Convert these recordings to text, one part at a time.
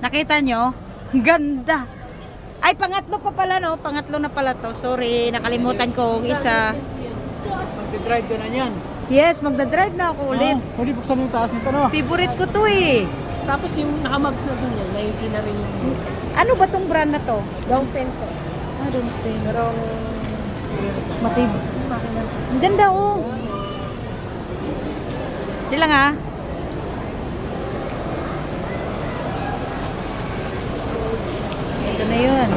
Nakita nyo? Ang ganda. Ay, pangatlo pa pala, no? Pangatlo na pala to. Sorry, nakalimutan ko isa. Magdadrive ka na niyan. Yes, magdadrive na ako ulit. Huli buksan yung taas nito, no? Favorite ko to eh. Tapos yung nakamags na dun yan, Nike na rin yung mags. Ano ba tong brand na to? Dongfeng po. I don't think. Pero, Matibay. Ang ganda oh. Di lang ah. Ito na yun.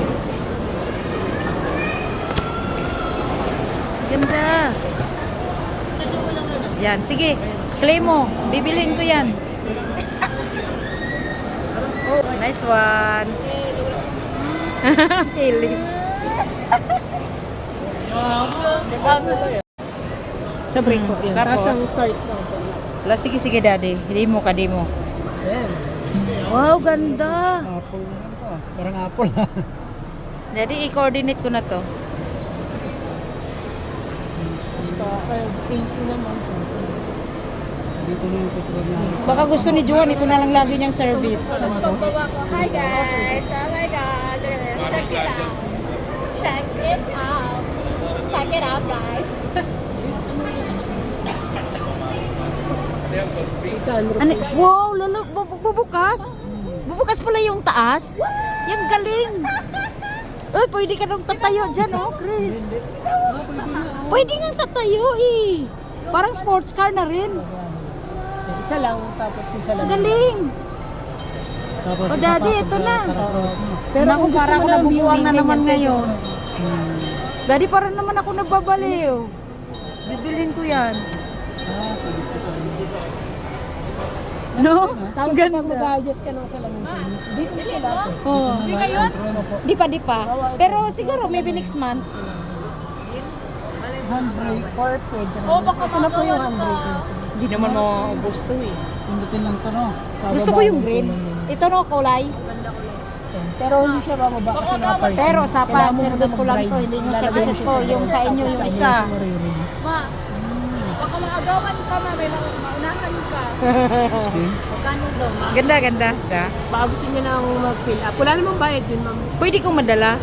Ganda. Yan, sige. Claim mo. Bibilhin ko yan. Oh, nice one. Kilig. sa brake po yan. Tapos? Tapos ang start lang po. Wala, sige, sige, daddy. Hindi mo, kadi mo. Ayan. Wow, ganda. Apple naman to. Parang apple. Daddy, i-coordinate ko na to. Tapos pa, AC naman. So, Dito na yung tutugan na. Baka gusto ni Juan, ito na lang lagi niyang service. Hi guys! Oh my god! Check it out! Check it out! Check it out guys! sunroof. Ano? Wow, lalo, bubukas? Bubukas pala yung taas? Yung galing. Uy, pwede ka nang tatayo dyan, oh, Chris. Pwede nga tatayo, eh. Parang sports car na rin. Isa lang, tapos isa lang. Ang galing. Tapos O, daddy, ito na. Pero Naku, kung gusto para mo ako ng nabubuwang na viewing, naman ganyan, ngayon. Daddy, parang naman ako nagbabaliw. Bibilhin ko yan. No? Tapos Ganda. pag mag-adjust ka ng salamin siya, dito na siya lahat. Oh. Di pa, di pa. Pero siguro maybe next month. Handbrake or pwede na. Ito na po yung handbrake. Hindi naman maubos to eh. Pindutin lang to, no? Gusto ko yung green. Ito no, kulay. Pero hindi siya bababa kasi na-park. Pero sapat, service ko lang to. Hindi yung services ko. Yung sa inyo, yung isa. Baka maagawan ka na, may maunahan ka. Magkano daw, ma? Ganda, ganda. Baka gusto niya nang mag-fill up. Wala namang bayad yun, ma'am. Pwede kong madala.